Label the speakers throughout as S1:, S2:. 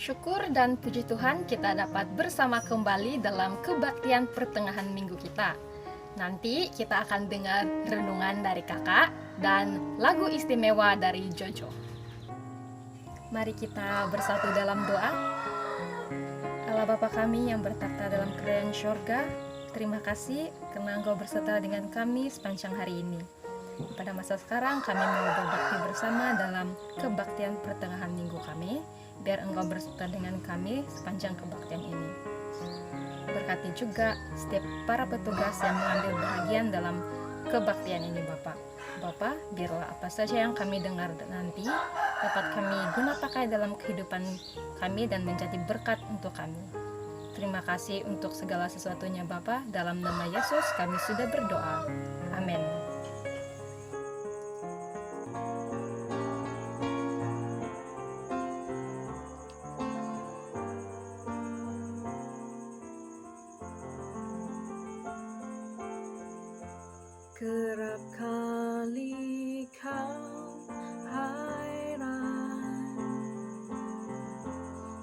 S1: Syukur dan puji Tuhan kita dapat bersama kembali dalam kebaktian pertengahan minggu kita. Nanti kita akan dengar renungan dari kakak dan lagu istimewa dari Jojo. Mari kita bersatu dalam doa. Allah Bapa kami yang bertakhta dalam kerajaan syurga, terima kasih karena Engkau berserta dengan kami sepanjang hari ini. Pada masa sekarang kami mau berbakti bersama dalam kebaktian pertengahan minggu kami. Biar Engkau berserta dengan kami sepanjang kebaktian ini. Berkati juga setiap para petugas yang mengambil bagian dalam kebaktian ini Bapak. Bapak, biarlah apa saja yang kami dengar nanti dapat kami guna pakai dalam kehidupan kami dan menjadi berkat untuk kami. Terima kasih untuk segala sesuatunya Bapak. Dalam nama Yesus kami sudah berdoa. Amin.
S2: Kerap kali kau hairan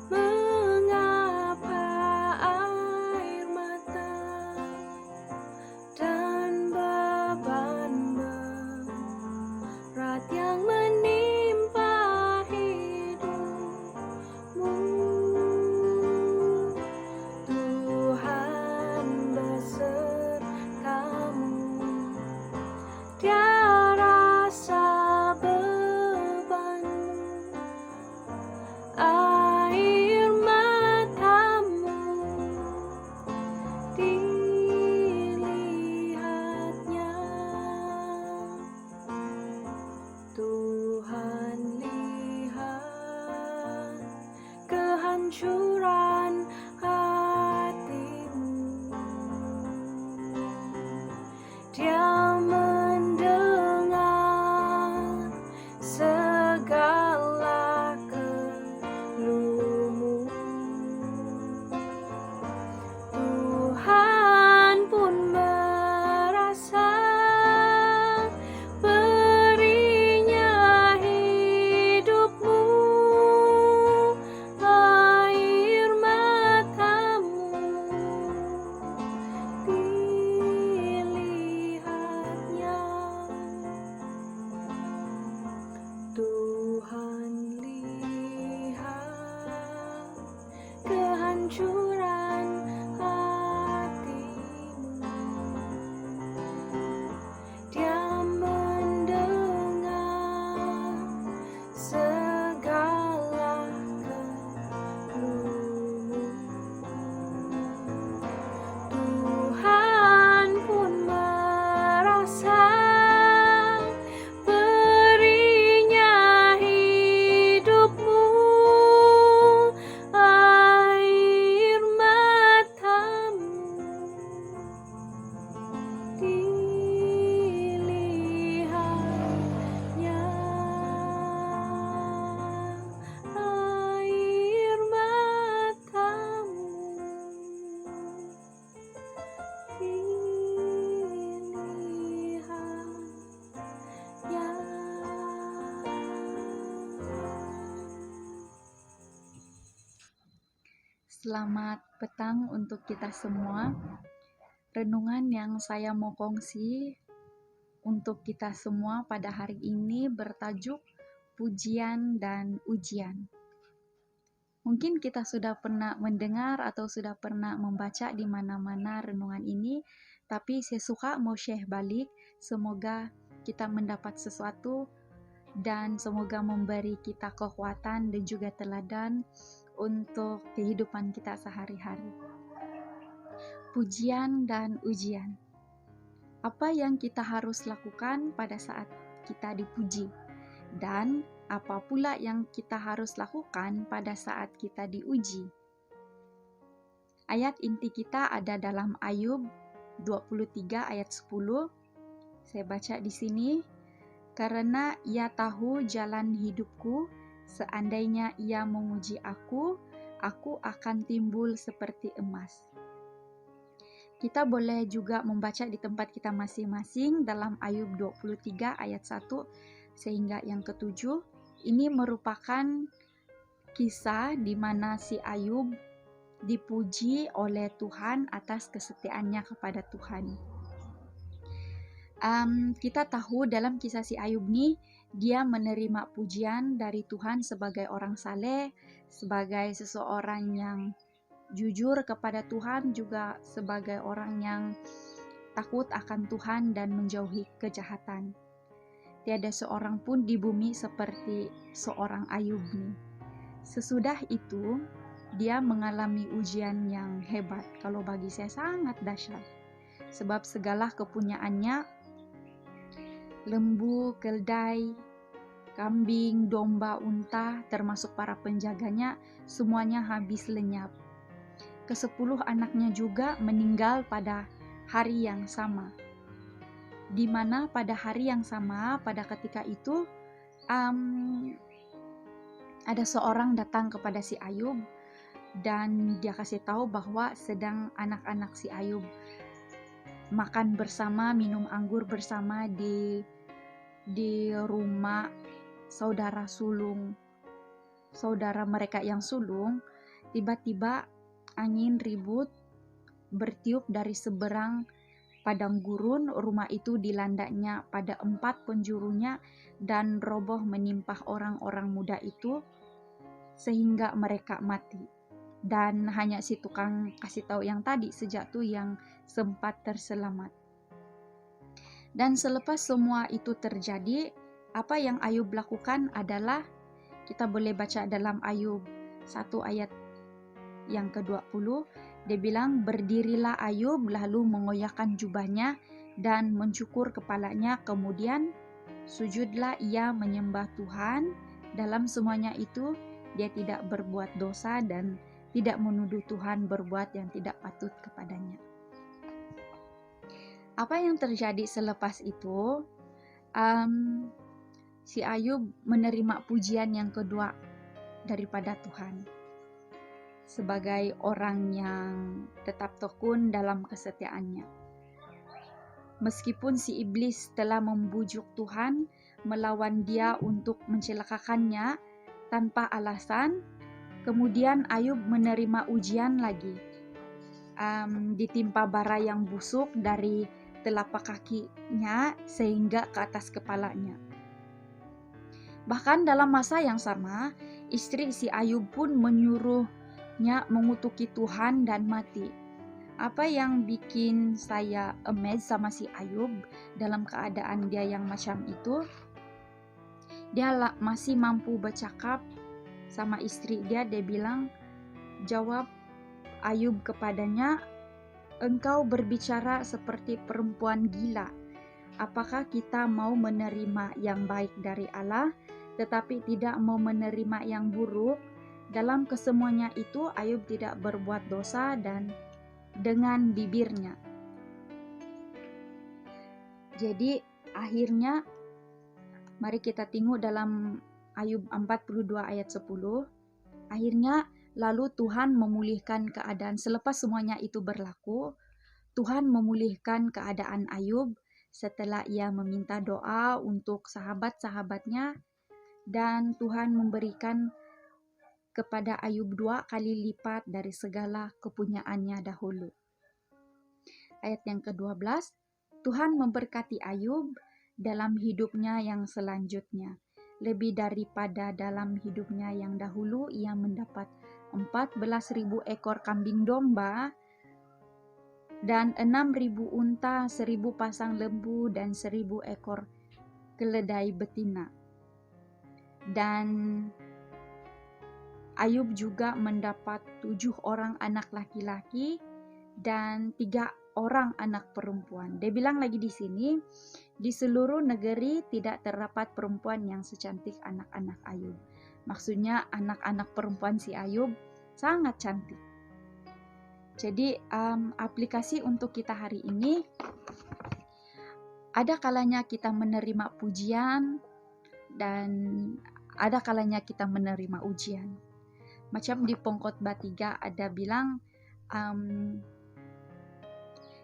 S2: mengapa air mata dan beban berat yang menimpa hidupmu. Tuhan besertamu. Dia rasa bebanmu, air matamu dilihatnya. Tuhan lihat kehancuran hatimu. Dia segala keluhmu. Tuhan pun merasa berinya hidupmu, air matamu dilihatnya. Tuhan lihat kehancuran hatimu. Dia mendengar segala keluhmu. Tuhan pun merasa
S3: Selamat petang untuk kita semua. Renungan yang saya mau kongsi untuk kita semua pada hari ini bertajuk pujian dan ujian. Mungkin kita sudah pernah mendengar atau sudah pernah membaca di mana-mana renungan ini, tapi saya suka mau share balik. Semoga kita mendapat sesuatu dan semoga memberi kita kekuatan dan juga teladan untuk kehidupan kita sehari-hari. Pujian dan ujian. Apa yang kita harus lakukan pada saat kita dipuji? Dan apa pula yang kita harus lakukan pada saat kita diuji? Ayat inti kita ada dalam Ayub 23 ayat 10. Saya baca di sini. Karena ia tahu jalan hidupku, seandainya ia memuji aku akan timbul seperti emas. Kita boleh juga membaca di tempat kita masing-masing dalam Ayub 23 ayat 1 sehingga yang ke-7. Ini merupakan kisah di mana si Ayub dipuji oleh Tuhan atas kesetiaannya kepada Tuhan. Kita tahu dalam kisah si Ayub nih, dia menerima pujian dari Tuhan sebagai orang saleh, sebagai seseorang yang jujur kepada Tuhan, juga sebagai orang yang takut akan Tuhan dan menjauhi kejahatan. Tiada seorang pun di bumi seperti seorang Ayub nih. Sesudah itu, dia mengalami ujian yang hebat, kalau bagi saya sangat dahsyat. Sebab segala kepunyaannya, lembu, keldai, kambing, domba, unta, termasuk para penjaganya, semuanya habis lenyap. Ke-10 anaknya juga meninggal pada hari yang sama. Di mana pada hari yang sama, pada ketika itu, ada seorang datang kepada si Ayub dan dia kasih tahu bahwa sedang anak-anak si Ayub makan bersama, minum anggur bersama di rumah saudara sulung, saudara mereka yang sulung. Tiba-tiba angin ribut bertiup dari seberang padang gurun. Rumah itu dilandaknya pada 4 penjurunya dan roboh menimpa orang-orang muda itu sehingga mereka mati. Dan hanya si tukang kasih tahu yang tadi sejak itu yang sempat terselamat. Dan selepas semua itu terjadi, apa yang Ayub lakukan adalah, kita boleh baca dalam Ayub 1 ayat yang ke-20, dia bilang, berdirilah Ayub lalu mengoyakkan jubahnya dan mencukur kepalanya, kemudian sujudlah ia menyembah Tuhan. Dalam semuanya itu dia tidak berbuat dosa dan tidak menuduh Tuhan berbuat yang tidak patut kepadanya. Apa yang terjadi selepas itu? Si Ayub menerima pujian yang kedua daripada Tuhan sebagai orang yang tetap tekun dalam kesetiaannya. Meskipun si iblis telah membujuk Tuhan melawan dia untuk mencelakakannya tanpa alasan, kemudian Ayub menerima ujian lagi. Ditimpa bara yang busuk dari telapak kakinya sehingga ke atas kepalanya. Bahkan dalam masa yang sama, istri si Ayub pun menyuruhnya mengutuki Tuhan dan mati. Apa yang bikin saya amazed sama si Ayub dalam keadaan dia yang macam itu, dia masih mampu bercakap sama istri dia. Dia bilang, jawab Ayub kepadanya, engkau berbicara seperti perempuan gila. Apakah kita mau menerima yang baik dari Allah, tetapi tidak mau menerima yang buruk? Dalam kesemuanya itu, Ayub tidak berbuat dosa dan dengan bibirnya. Jadi akhirnya, mari kita tengok dalam Ayub 42 ayat 10. Akhirnya, lalu Tuhan memulihkan keadaan. Selepas semuanya itu berlaku, Tuhan memulihkan keadaan Ayub setelah ia meminta doa untuk sahabat-sahabatnya, dan Tuhan memberikan kepada Ayub 2 kali lipat dari segala kepunyaannya dahulu. Ayat yang ke-12, Tuhan memberkati Ayub dalam hidupnya yang selanjutnya. Lebih daripada dalam hidupnya yang dahulu, ia mendapat 14.000 ekor kambing domba dan 6.000 unta, 1.000 pasang lembu dan 1.000 ekor keledai betina. Dan Ayub juga mendapat 7 orang anak laki-laki dan 3 orang anak perempuan. Dia bilang lagi di sini, di seluruh negeri tidak terdapat perempuan yang secantik anak-anak Ayub. Maksudnya anak-anak perempuan si Ayub sangat cantik. Jadi aplikasi untuk kita hari ini, ada kalanya kita menerima pujian dan ada kalanya kita menerima ujian. Macam di Pengkhotbah 3 ada bilang,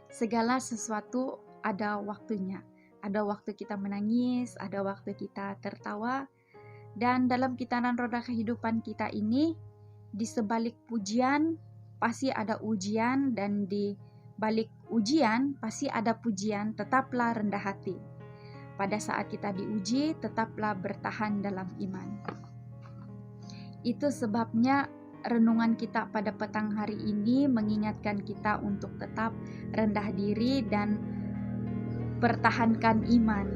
S3: segala sesuatu ada waktunya. Ada waktu kita menangis, ada waktu kita tertawa, Dan dalam kitaran roda kehidupan kita ini, di sebalik pujian pasti ada ujian, dan di balik ujian pasti ada pujian. Tetaplah rendah hati. Pada saat kita diuji, tetaplah bertahan dalam iman. Itu sebabnya renungan kita pada petang hari ini mengingatkan kita untuk tetap rendah diri dan pertahankan iman.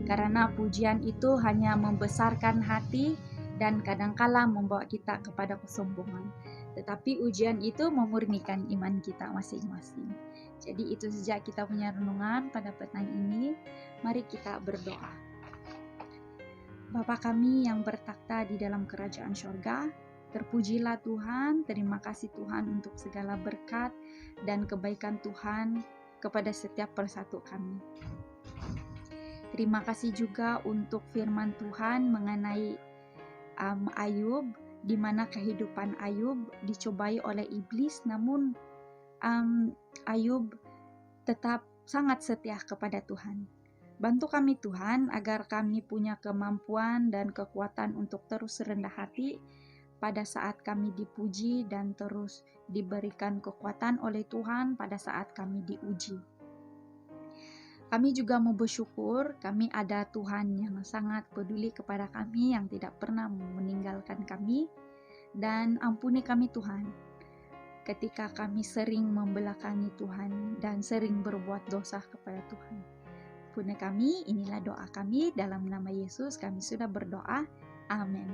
S3: Karena pujian itu hanya membesarkan hati dan kadangkala membawa kita kepada kesombongan. Tetapi ujian itu memurnikan iman kita masing-masing. Jadi itu saja kita punya renungan pada petang ini. Mari kita berdoa. Bapa kami yang bertakhta di dalam kerajaan sorga, terpujilah Tuhan. Terima kasih Tuhan untuk segala berkat dan kebaikan Tuhan kepada setiap persatu kami. Terima kasih juga untuk firman Tuhan mengenai Ayub, di mana kehidupan Ayub dicobai oleh iblis, namun Ayub tetap sangat setia kepada Tuhan. Bantu kami Tuhan agar kami punya kemampuan dan kekuatan untuk terus rendah hati pada saat kami dipuji dan terus diberikan kekuatan oleh Tuhan pada saat kami diuji. Kami juga mau bersyukur kami ada Tuhan yang sangat peduli kepada kami, yang tidak pernah meninggalkan kami. Dan ampuni kami Tuhan ketika kami sering membelakangi Tuhan dan sering berbuat dosa kepada Tuhan. Ampuni kami, inilah doa kami, dalam nama Yesus kami sudah berdoa. Amin.